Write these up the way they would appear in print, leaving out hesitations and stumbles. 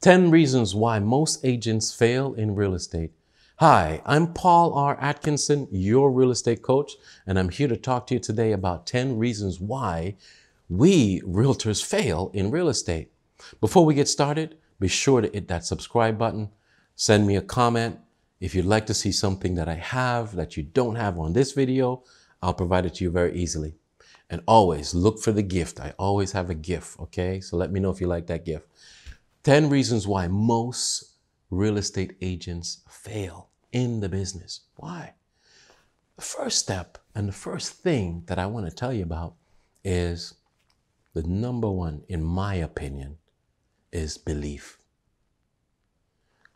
10 reasons why most agents fail in real estate. Hi, I'm Paul R. Atkinson, your real estate coach, and I'm here to talk to you today about 10 reasons why we realtors fail in real estate. Before we get started, be sure to hit that subscribe button. Send me a comment. If you'd like to see something that I have that you don't have on this video, I'll provide it to you very easily. And always look for the gift. I always have a gift, okay? So let me know if you like that gift. 10 reasons why most real estate agents fail in the business. Why? The first step and the first thing that I want to tell you about is the number one, in my opinion, is belief.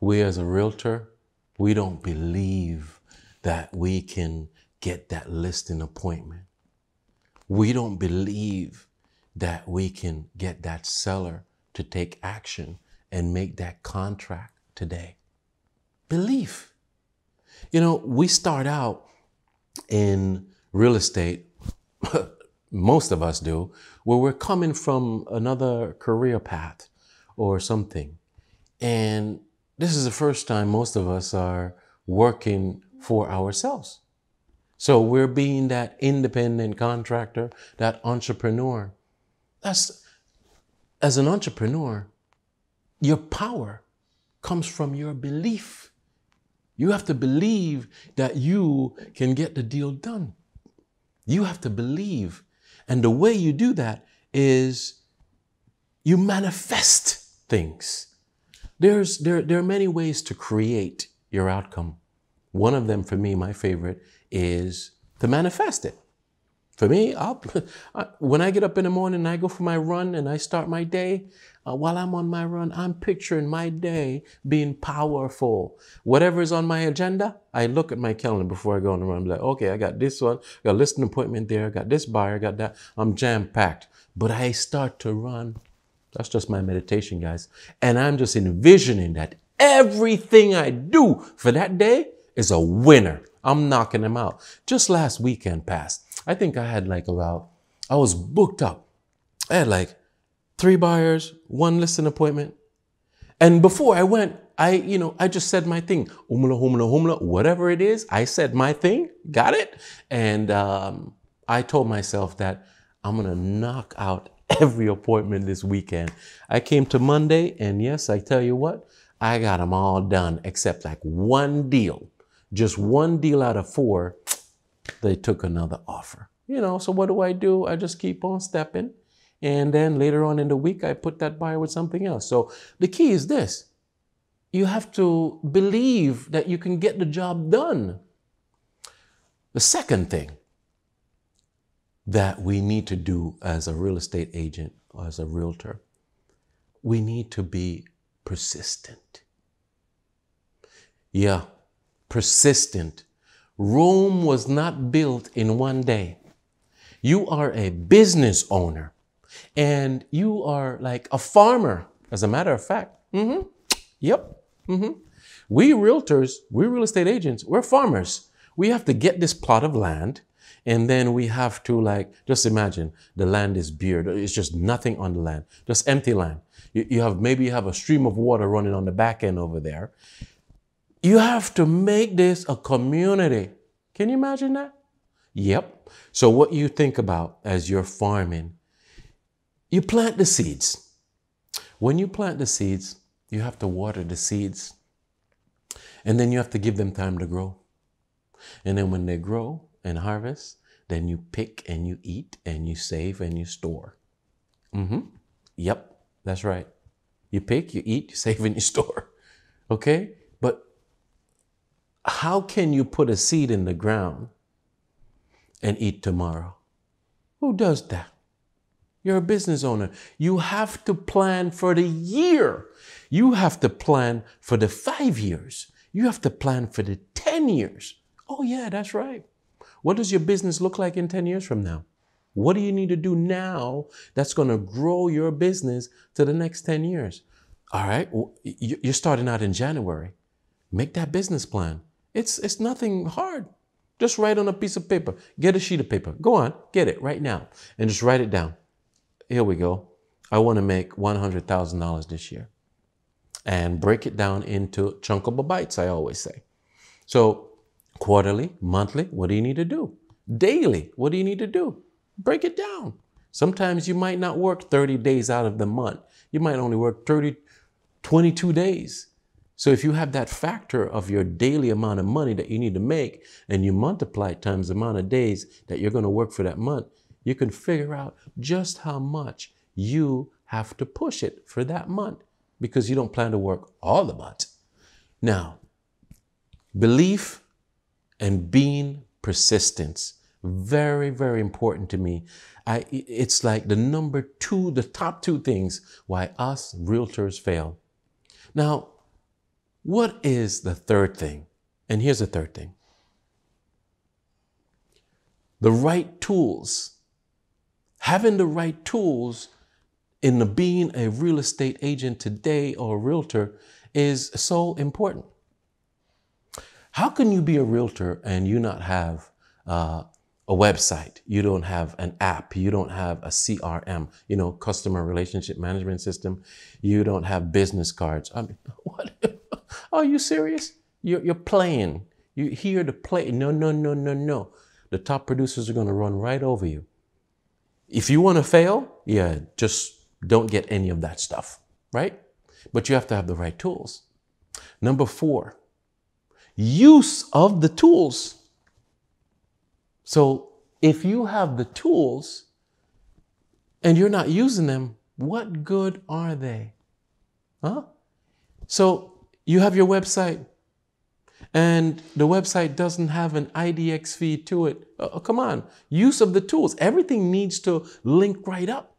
We as a realtor, we don't believe that we can get that listing appointment. We don't believe that we can get that seller to take action and make that contract today. Belief. You know, we start out in real estate, most of us do, where we're coming from another career path or something. And this is the first time most of us are working for ourselves. So we're being that independent contractor, that entrepreneur. As an entrepreneur, your power comes from your belief. You have to believe that you can get the deal done. You have to believe. And the way you do that is you manifest things. There are many ways to create your outcome. One of them, for me, my favorite, is to manifest it. For me, when I get up in the morning and I go for my run and I start my day, while I'm on my run, I'm picturing my day being powerful. Whatever is on my agenda, I look at my calendar before I go on the run. I'm like, okay, I got this one, got a listing appointment there, got this buyer, got that. I'm jam-packed. But I start to run. That's just my meditation, guys. And I'm just envisioning that everything I do for that day is a winner. I'm knocking them out. Just last weekend passed. I think I had I was booked up. I had 3 buyers, 1 listing appointment. And before I went, I just said my thing. Humla, humla, humla, whatever it is, I said my thing, got it? And I told myself that I'm going to knock out every appointment this weekend. I came to Monday, and yes, I tell you what, I got them all done except one deal. Just 1 deal out of 4, they took another offer. So what do? I just keep on stepping. And then later on in the week, I put that buyer with something else. So the key is this. You have to believe that you can get the job done. The second thing that we need to do as a real estate agent, or as a realtor, we need to be persistent. Yeah. Persistent. Rome was not built in one day. You are a business owner and you are like a farmer, as a matter of fact. Yep. We realtors, we real estate agents, we're farmers. We have to get this plot of land, and then we have to just imagine the land is bare. It's just nothing on the land, just empty land. Maybe you have a stream of water running on the back end over there. You have to make this a community. Can you imagine that? Yep. So what you think about as you're farming, you plant the seeds. When you plant the seeds, you have to water the seeds. And then you have to give them time to grow. And then when they grow and harvest, then you pick and you eat and you save and you store. Yep, that's right. You pick, you eat, you save and you store. Okay? But how can you put a seed in the ground and eat tomorrow? Who does that? You're a business owner. You have to plan for the year. You have to plan for the 5 years. You have to plan for the 10 years. Oh yeah, that's right. What does your business look like in 10 years from now? What do you need to do now that's going to grow your business to the next 10 years? All right, you're starting out in January. Make that business plan. It's nothing hard. Just write on a piece of paper. Get a sheet of paper. Go on, get it right now and just write it down. Here we go. I want to make $100,000 this year. and break it down into chunkable bites, I always say. So quarterly, monthly, what do you need to do? Daily, what do you need to do? Break it down. Sometimes you might not work 30 days out of the month. You might only work 22 days. So if you have that factor of your daily amount of money that you need to make and you multiply it times the amount of days that you're going to work for that month, you can figure out just how much you have to push it for that month because you don't plan to work all the months. Now, belief and being persistent, very, very important to me. It's like the top two things why us realtors fail. Now, what is the third thing? And here's the third thing. The right tools. Having the right tools in being a real estate agent today or a realtor is so important. How can you be a realtor and you not have a website? You don't have an app. You don't have a CRM, customer relationship management system. You don't have business cards. I mean, what? Are you serious? You're playing. You're here to play. No, no, no, no, no. The top producers are going to run right over you. If you want to fail, yeah, just don't get any of that stuff, right? But you have to have the right tools. Number 4, use of the tools. So if you have the tools and you're not using them, what good are they? Huh? So you have your website and the website doesn't have an IDX feed to it. Oh, come on. Use of the tools. Everything needs to link right up.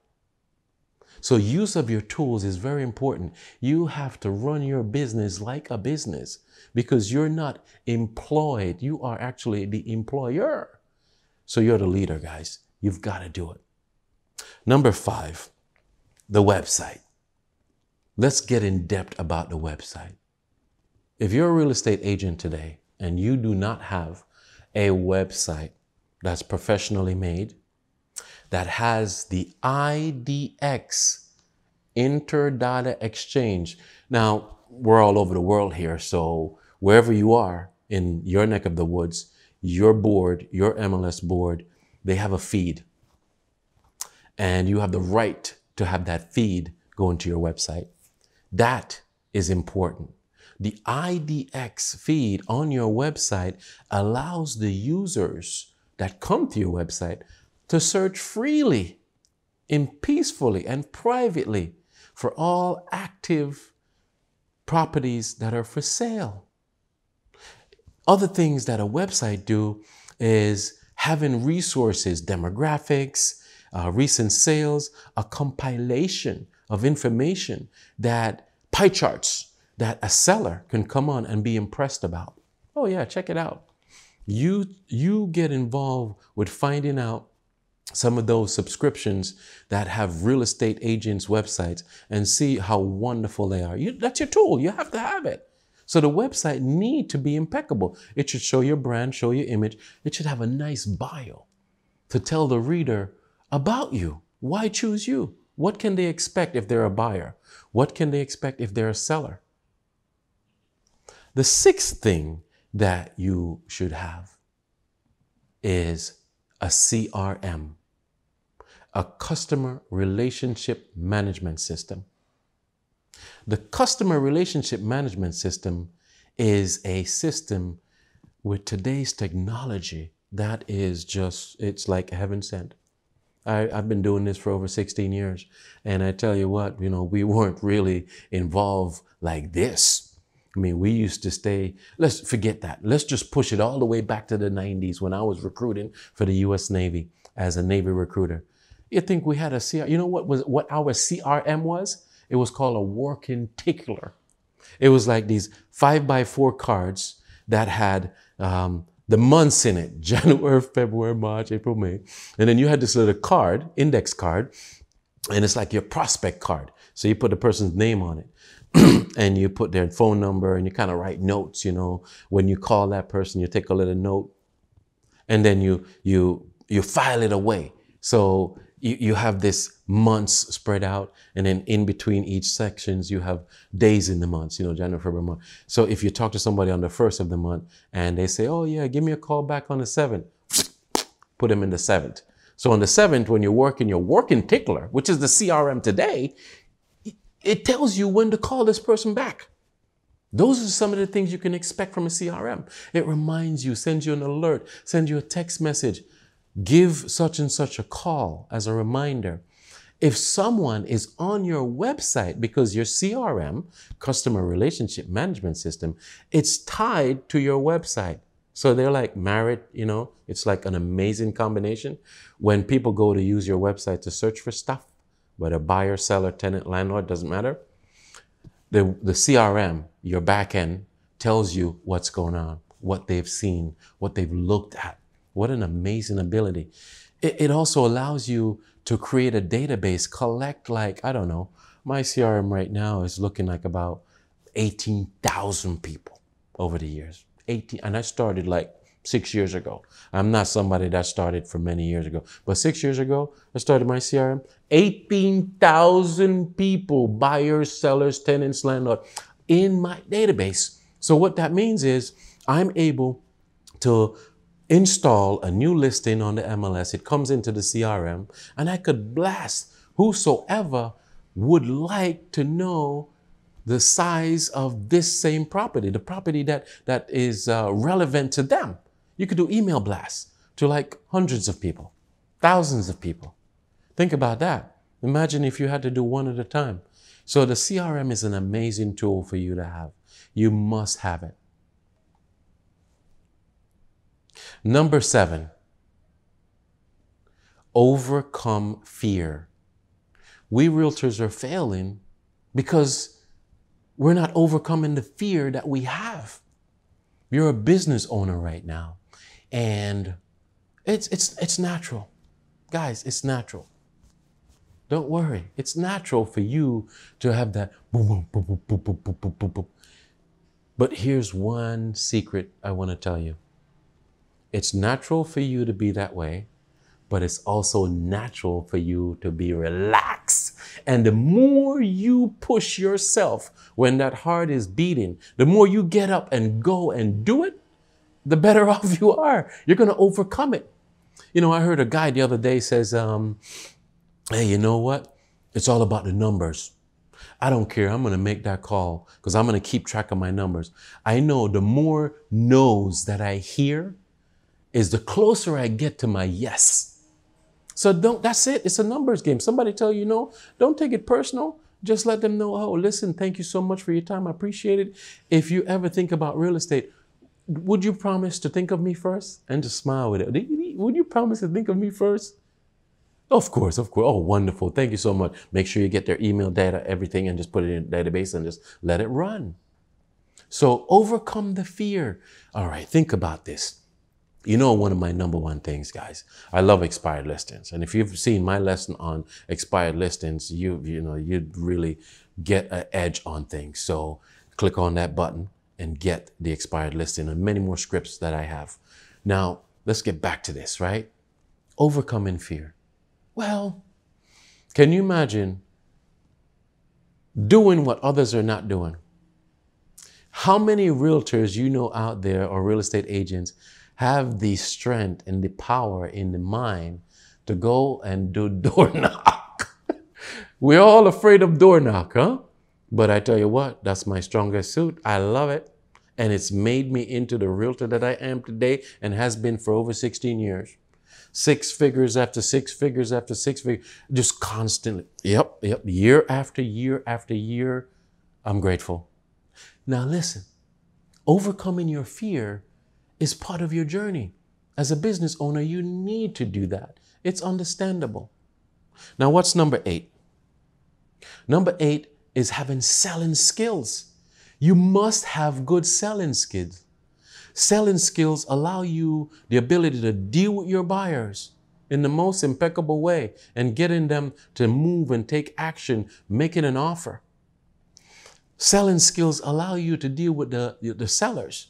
So use of your tools is very important. You have to run your business like a business because you're not employed. You are actually the employer. So you're the leader, guys. You've got to do it. Number 5, the website. Let's get in depth about the website. If you're a real estate agent today and you do not have a website that's professionally made, that has the IDX, Inter-Data Exchange. Now, we're all over the world here, so wherever you are in your neck of the woods, your board, your MLS board, they have a feed. And you have the right to have that feed go into your website. That is important. The IDX feed on your website allows the users that come to your website to search freely and peacefully and privately for all active properties that are for sale. Other things that a website do is having resources, demographics, recent sales, a compilation of information that pie charts that a seller can come on and be impressed about. Oh yeah, check it out. You get involved with finding out some of those subscriptions that have real estate agents' websites and see how wonderful they are. That's your tool. You have to have it. So the website need to be impeccable. It should show your brand, show your image. It should have a nice bio to tell the reader about you. Why choose you? What can they expect if they're a buyer? What can they expect if they're a seller? The 6th thing that you should have is a CRM, a customer relationship management system. The customer relationship management system is a system with today's technology that is just, it's like heaven sent. I've been doing this for over 16 years. And I tell you what, we weren't really involved like this. I mean, we used to stay, let's forget that. Let's just push it all the way back to the 90s when I was recruiting for the U.S. Navy as a Navy recruiter. You think we had a CRM? You know what our CRM was? It was called a working tickler. It was like these 5x4 cards that had the months in it, January, February, March, April, May. And then you had this little card, index card, and it's like your prospect card. So you put the person's name on it. And you put their phone number and you kind of write notes, when you call that person, you take a little note and then you file it away. So you have this months spread out, and then in between each sections, you have days in the months, January, February, March. So if you talk to somebody on the 1st of the month and they say, oh yeah, give me a call back on the 7th, put them in the 7th. So on the 7th, when you're working your working tickler, which is the CRM today, it tells you when to call this person back. Those are some of the things you can expect from a CRM. It reminds you, sends you an alert, sends you a text message. Give such and such a call as a reminder. If someone is on your website, because your CRM, customer relationship management system, it's tied to your website. So they're like married, it's like an amazing combination. When people go to use your website to search for stuff, whether buyer, seller, tenant, landlord, doesn't matter. The CRM, your back end, tells you what's going on, what they've seen, what they've looked at. What an amazing ability. It also allows you to create a database, collect like, I don't know, my CRM right now is looking like about 18,000 people over the years. And I started like 6 years ago. I'm not somebody that started for many years ago, but 6 years ago, I started my CRM. 18,000 people, buyers, sellers, tenants, landlord, in my database. So what that means is I'm able to install a new listing on the MLS. It comes into the CRM, and I could blast whosoever would like to know the size of this same property, the property that is relevant to them. You could do email blasts to like hundreds of people, thousands of people. Think about that. Imagine if you had to do one at a time. So the CRM is an amazing tool for you to have. You must have it. Number 7, overcome fear. We realtors are failing because we're not overcoming the fear that we have. You're a business owner right now, and it's natural. Guys, it's natural. Don't worry. It's natural for you to have that boom, boom, boom, boom, boom, boom, boom, boom, boom, boom. But here's one secret I want to tell you. It's natural for you to be that way, but it's also natural for you to be relaxed. And the more you push yourself when that heart is beating, the more you get up and go and do it, the better off you are. You're going to overcome it. I heard a guy the other day says, hey, you know what? It's all about the numbers. I don't care. I'm going to make that call because I'm going to keep track of my numbers. I know the more no's that I hear is the closer I get to my yes. So that's it. It's a numbers game. Somebody tell you no, don't take it personal. Just let them know, oh, listen, thank you so much for your time. I appreciate it. If you ever think about real estate, would you promise to think of me first? And just smile with it. Would you promise to think of me first? Of course, of course. Oh, wonderful. Thank you so much. Make sure you get their email data, everything, and just put it in a database and just let it run. So overcome the fear. All right, think about this. One of my number one things, guys, I love expired listings. And if you've seen my lesson on expired listings, you'd really get an edge on things. So click on that button and get the expired listing and many more scripts that I have. Now, let's get back to this, right? Overcoming fear. Well, can you imagine doing what others are not doing? How many realtors out there or real estate agents have the strength and the power in the mind to go and do door knock? We're all afraid of door knock, huh? But I tell you what, that's my strongest suit. I love it. And it's made me into the realtor that I am today and has been for over 16 years. 6 figures after 6 figures after 6 figures, just constantly. Yep. Year after year after year, I'm grateful. Now listen, overcoming your fear is part of your journey. As a business owner, you need to do that. It's understandable. Now, what's number 8? Number 8 is having selling skills. You must have good selling skills. Selling skills allow you the ability to deal with your buyers in the most impeccable way and getting them to move and take action, making an offer. Selling skills allow you to deal with the sellers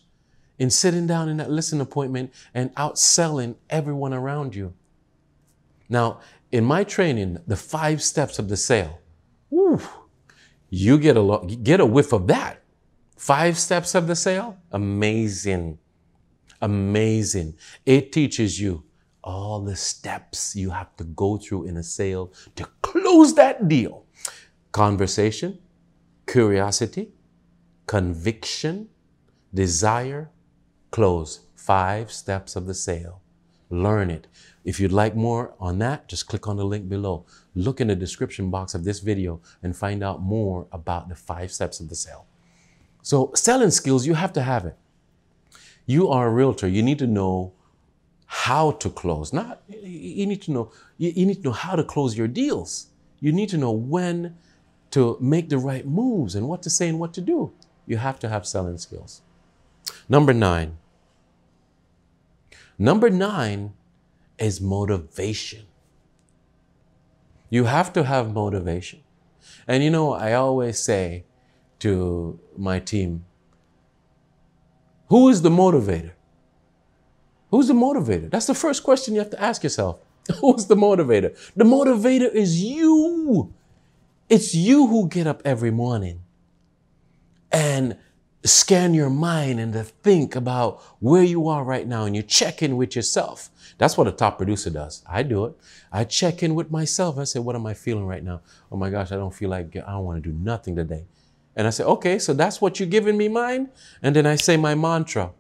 in sitting down in that listing appointment and outselling everyone around you. Now, in my training, the 5 steps of the sale. Woo, you get a whiff of that. 5 steps of the sale, amazing, amazing. It teaches you all the steps you have to go through in a sale to close that deal. Conversation, curiosity, conviction, desire, close. 5 steps of the sale. Learn it. If you'd like more on that, just click on the link below. Look in the description box of this video and find out more about the 5 steps of the sale. So selling skills, you have to have it. You are a realtor. You need to know how to close. You need to know how to close your deals. You need to know when to make the right moves and what to say and what to do. You have to have selling skills. Number 9. Number 9 is motivation. You have to have motivation. And you know, I always say to my team, who is the motivator? Who's the motivator? That's the first question you have to ask yourself. Who's the motivator? The motivator is you. It's you who get up every morning and scan your mind and to think about where you are right now, and you check in with yourself. That's what a top producer does. I do it. I check in with myself. I say, what am I feeling right now? Oh my gosh, I don't want to do nothing today. And I say, okay, so that's what you're giving me mine? And then I say my mantra.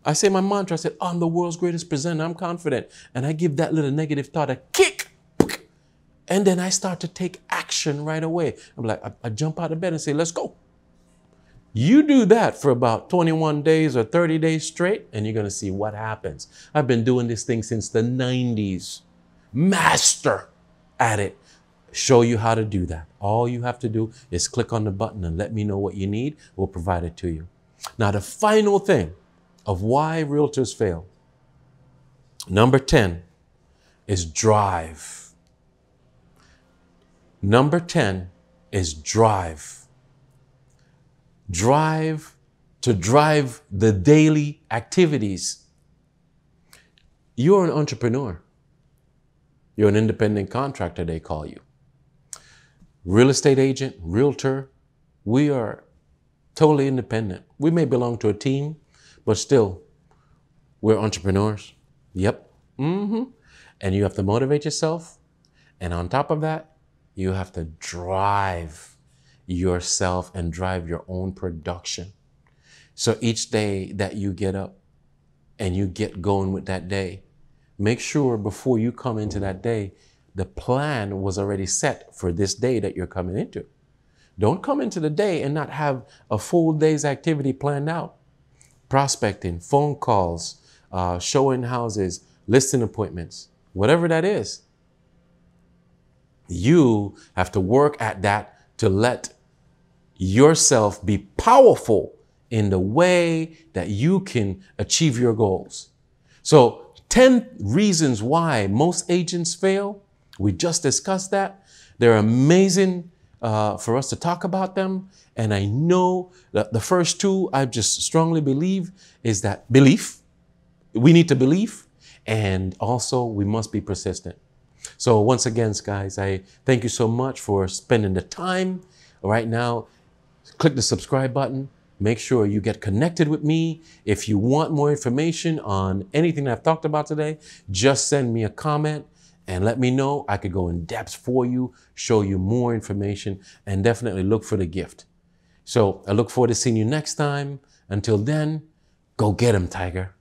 I say, I'm the world's greatest presenter. I'm confident. And I give that little negative thought a kick. And then I start to take action right away. I'm like, I jump out of bed and say, let's go. You do that for about 21 days or 30 days straight, and you're going to see what happens. I've been doing this thing since the 90s. Master at it. Show you how to do that. All you have to do is click on the button and let me know what you need. We'll provide it to you. Now, the final thing of why realtors fail. Number 10 is drive. Number 10 is drive. Drive to drive the daily activities. You're an entrepreneur. You're an independent contractor, they call you. Real estate agent, realtor, we are totally independent. We may belong to a team, but still, we're entrepreneurs. Yep. And you have to motivate yourself. And on top of that, you have to drive yourself and drive your own production. So each day that you get up and you get going with that day, make sure before you come into that day, the plan was already set for this day that you're coming into. Don't come into the day and not have a full day's activity planned out. Prospecting, phone calls, showing houses, listing appointments, whatever that is. You have to work at that to let yourself be powerful in the way that you can achieve your goals. So 10 reasons why most agents fail. We just discussed that. They're amazing for us to talk about them. And I know that the first 2, I just strongly believe, is that belief. We need to believe. And also we must be persistent. So once again, guys, I thank you so much for spending the time. Right now, click the subscribe button. Make sure you get connected with me. If you want more information on anything I've talked about today, just send me a comment and let me know. I could go in depth for you, show you more information, and definitely look for the gift. So I look forward to seeing you next time. Until then, go get 'em, Tiger.